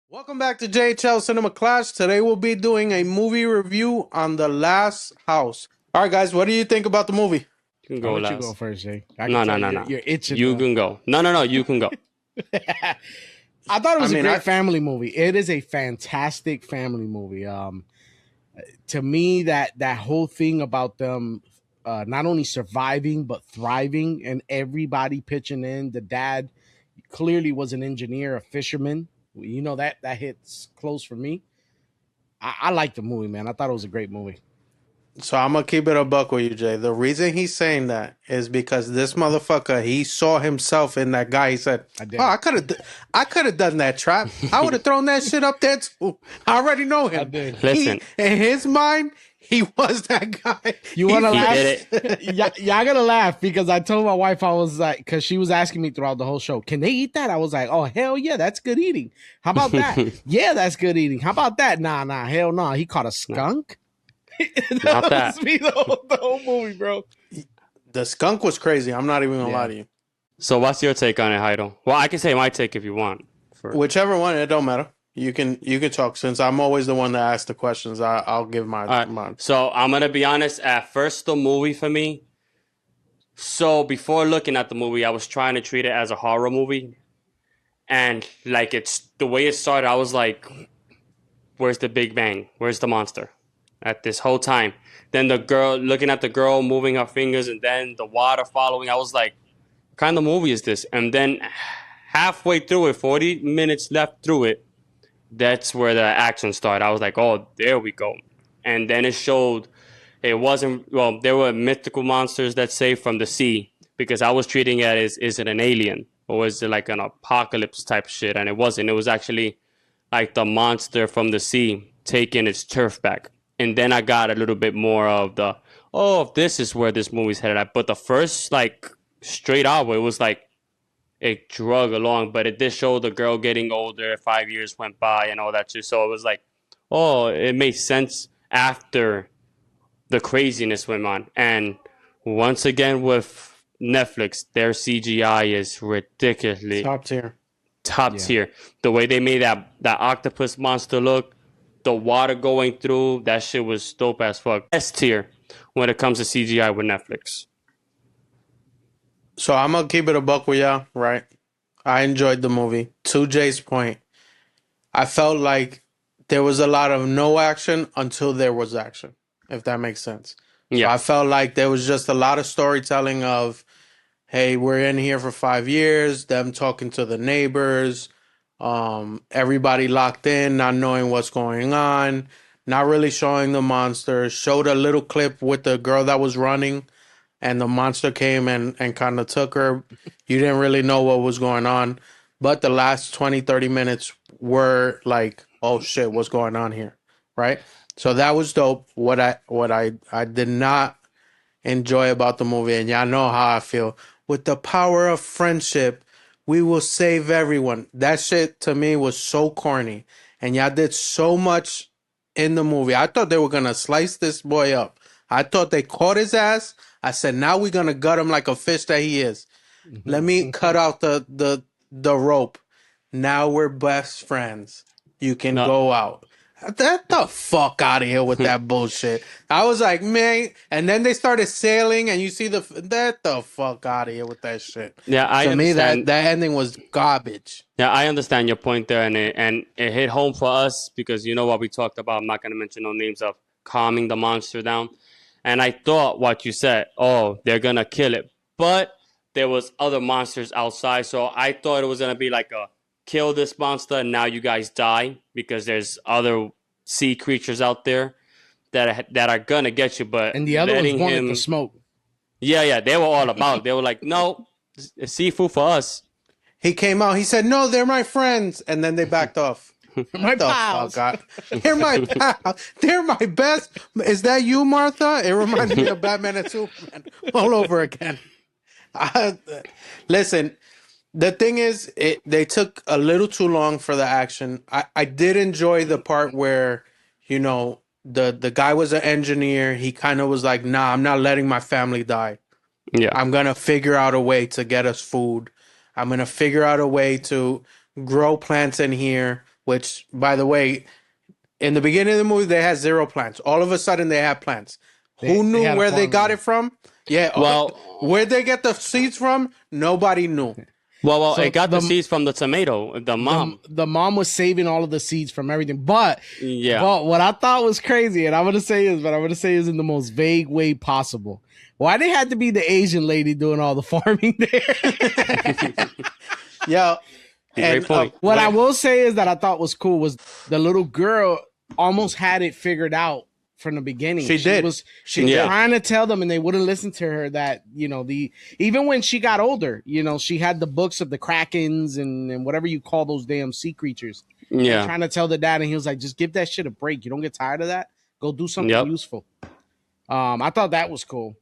Welcome back to JHL Cinema Clash. Today we'll be doing a movie review on The Last House. All right, guys, what do you think about the movie? You can I'll go let you go last. first, Jay. I can No, no, tell no, you're, no. you're itching. You can go. No. You can go. I thought it was I a mean, great family movie. It is a fantastic family movie. To me, that whole thing about them not only surviving but thriving, and everybody pitching in. The dad clearly was an engineer, a fisherman. You know that hits close for me. I like the movie, man. I thought it was a great movie. So I'm gonna keep it a buck with you, Jay. The reason he's saying that is because this motherfucker, he saw himself in that guy. He said, I "Oh, did. I could have done that trap. I would have thrown that shit up there too. I already know I him. did. He, Listen, in his mind, he was that guy. You want to he laugh? did it. Y'all gonna laugh because I told my wife, I was like, because she was asking me throughout the whole show, can they eat that? I was like, oh hell yeah, that's good eating. How about that? Yeah, that's good eating. How about that? Nah, hell no. He caught a skunk. Not That that. was me the whole movie, bro. The skunk was crazy. I'm not even gonna lie Yeah. to you. So what's your take on it, Heido? Well, I can say my take if you want. For Whichever one, it don't matter. You can talk since I'm always the one that asks the questions. I'll give all right. mine. So I'm gonna be honest. At first, the movie for me. So before looking at the movie, I was trying to treat it as a horror movie, and like it's the way it started. I was like, "Where's the Big Bang? Where's the monster?" At this whole time. Then the girl looking at the girl moving her fingers, and then the water following. I was like, kind of movie is this? And then halfway through it, 40 minutes left through it, that's where the action started. I was like, oh, there we go. And then it showed it wasn't, well, there were mythical monsters that saved from the sea because I was treating it as, is it an alien? Or is it like an apocalypse type shit? And it wasn't. It was actually like the monster from the sea taking its turf back. And then I got a little bit more of the, oh, this is where this movie's headed at. But the first, like, straight out, it was like it drug along, but it did show the girl getting older. 5 years went by and all that too. So it was like, oh, it made sense after the craziness went on. And once again with Netflix, their CGI is ridiculously Top tier. top Yeah. tier. The way they made that octopus monster look, the water going through, that shit was dope as fuck. S tier when it comes to CGI with Netflix. So I'm gonna keep it a buck with y'all, right? I enjoyed the movie. To Jay's point, I felt like there was a lot of no action until there was action, if that makes sense. So Yeah. I felt like there was just a lot of storytelling of, hey, we're in here for 5 years, them talking to the neighbors, everybody locked in, not knowing what's going on, not really showing the monsters, showed a little clip with the girl that was running and the monster came and kind of took her. You didn't really know what was going on. But the last 20, 30 minutes were like, oh shit, what's going on here? Right? So that was dope. What I did not enjoy about the movie, and y'all know how I feel. With the power of friendship, we will save everyone. That shit to me was so corny. And y'all did so much in the movie. I thought they were gonna slice this boy up. I thought they caught his ass. I said, now we're gonna gut him like a fish that he is. Let me cut out the rope. Now we're best friends. You can No, go out. Get the fuck out of here with that bullshit. I was like, man, and then they started sailing, and you see get the fuck out of here with that shit. yeah, I To me, that understand. that ending was garbage. Yeah, I understand your point there, and it hit home for us because you know what we talked about. I'm not going to mention no names of calming the monster down, and I thought what you said. Oh, they're gonna kill it, but there was other monsters outside, so I thought it was gonna be like a kill this monster and now you guys die because there's other sea creatures out there that are gonna get you. But And the other ones letting wanted the him, smoke. yeah, they were all about it. They were like, no, it's seafood for us. He came out. He said, "No, they're my friends," and then they backed off. My The pals. fuck out. They're my pal. They're my best. Is that you, Martha? It reminds me of Batman and Superman all over again. I, listen, the thing is, they took a little too long for the action. I did enjoy the part where, the guy was an engineer. He kind of was like, nah, I'm not letting my family die. Yeah, I'm going to figure out a way to get us food. I'm going to figure out a way to grow plants in here which, by the way, in the beginning of the movie, they had zero plants. All of a sudden, they had plants. Who They knew had a where they farm, got yeah. it from? Yeah, Well, where they get the seeds from, nobody knew. well, So it got the seeds from the tomato, the mom. the mom was saving all of the seeds from everything. But Yeah. what I thought was crazy, and I'm gonna say is in the most vague way possible. Why they had to be the Asian lady doing all the farming there? Yeah. Great And point. What I will say is that I thought was cool was the little girl almost had it figured out from the beginning. She did. She Yeah. trying to tell them, and they wouldn't listen to her. That even when she got older, she had the books of the krakens and whatever you call those damn sea creatures. Yeah. Trying to tell the dad, and he was like, "Just give that shit a break. You don't get tired of that. Go do something Yep. useful." I thought that was cool,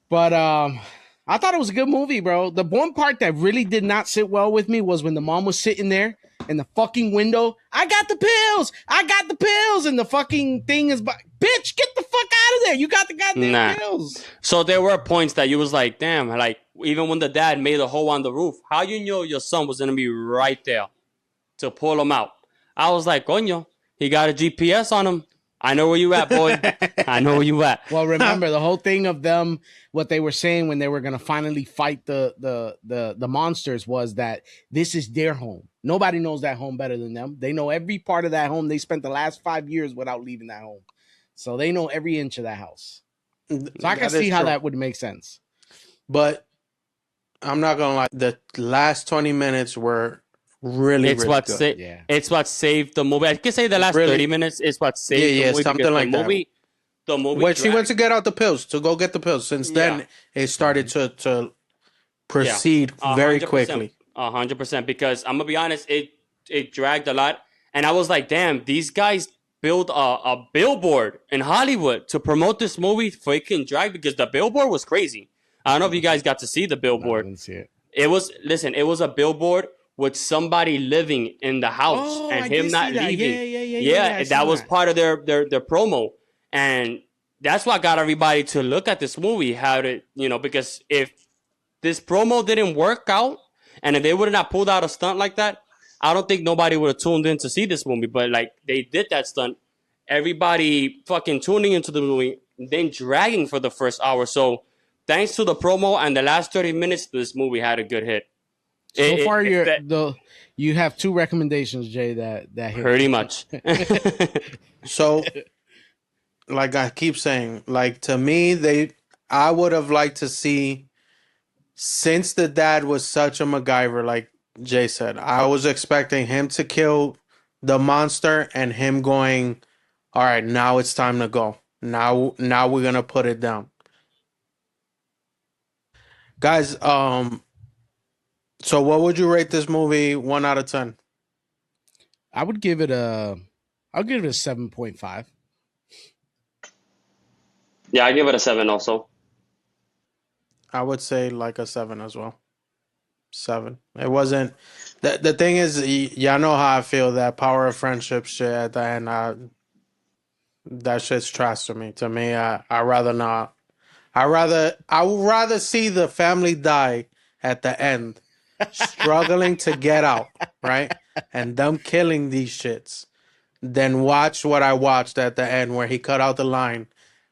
but I thought it was a good movie, bro. The one part that really did not sit well with me was when the mom was sitting there in the fucking window. I got the pills, and the fucking thing is, bitch, get the fuck out of there. You got the goddamn pills. So there were points that you was like, damn, like even when the dad made a hole on the roof, how you know your son was gonna be right there to pull him out? I was like, coño, he got a GPS on him. I know where you at, boy. I know where you at. Well, remember the whole thing of them, what they were saying when they were gonna finally fight the monsters was that this is their home. Nobody knows that home better than them. They know every part of that home. They spent the last 5 years without leaving that home, so they know every inch of that house. So I can see how that would make sense. But I'm not gonna lie, the last 20 minutes were really good. Yeah. It's what saved the movie. I can say the last 30 minutes is what saved the movie. Something like that. The movie. When she went to get out the pills, to go get the pills, since then it started to proceed very quickly. 100%. Because I'm gonna be honest, it dragged a lot, and I was like, damn, these guys built a billboard in Hollywood to promote this movie freaking drag, because the billboard was crazy. I don't know if you guys got to see the billboard. No, I didn't see it. It was a billboard with somebody living in the house and him not leaving. Yeah, that was part of their promo. And that's what got everybody to look at this movie. Because if this promo didn't work out, and if they would have not pulled out a stunt like that, I don't think nobody would have tuned in to see this movie. But like, they did that stunt. Everybody fucking tuning into the movie, then dragging for the first hour. So thanks to the promo and the last 30 minutes, this movie had a good hit. So far, you have 2 recommendations, Jay. That hit. Pretty much. So, like I keep saying, like to me, I would have liked to see, since the dad was such a MacGyver, like Jay said, I was expecting him to kill the monster and him going, all right, now it's time to go. Now we're gonna put it down, guys. So what would you rate this movie 1 out of 10? I'll give it a 7.5. Yeah, I give it a 7 also. I would say like a 7 as well. 7. It wasn't. The thing is, y'all know how I feel. That power of friendship shit at the end. That shit's trash to me. To me, I rather not. I would rather see the family die at the end, struggling to get out, right, and them killing these shits, than watch what I watched at the end, where he cut out the line,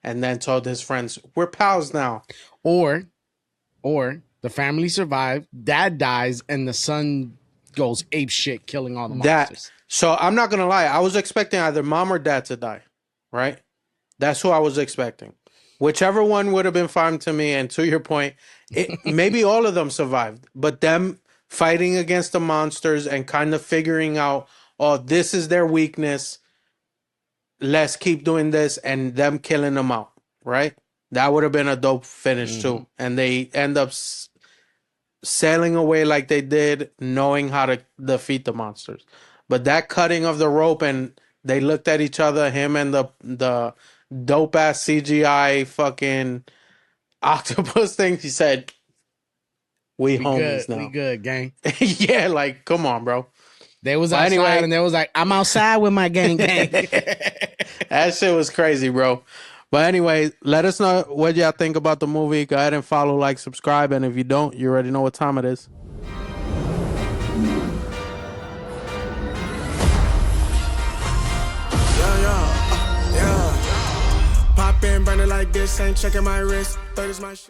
and then told his friends, "We're pals now." Or the family survived, dad dies, and the son goes ape shit, killing all the monsters. So I'm not gonna lie, I was expecting either mom or dad to die, right? That's who I was expecting. Whichever one would have been fine to me. And to your point, maybe all of them survived, but them fighting against the monsters and kind of figuring out, oh, this is their weakness, let's keep doing this, and them killing them out, right? That would have been a dope finish too. And they end up sailing away like they did, knowing how to defeat the monsters. But that cutting of the rope, and they looked at each other, him and the dope ass CGI fucking octopus thing. He said, "We homies good, now. We good, gang." Yeah, like come on, bro. They was outside and they was like, "I'm outside with my gang." That shit was crazy, bro. But anyway, let us know what y'all think about the movie. Go ahead and follow, like, subscribe, and if you don't, you already know what time it is. running like this, ain't checking my wrist. Third is my shit.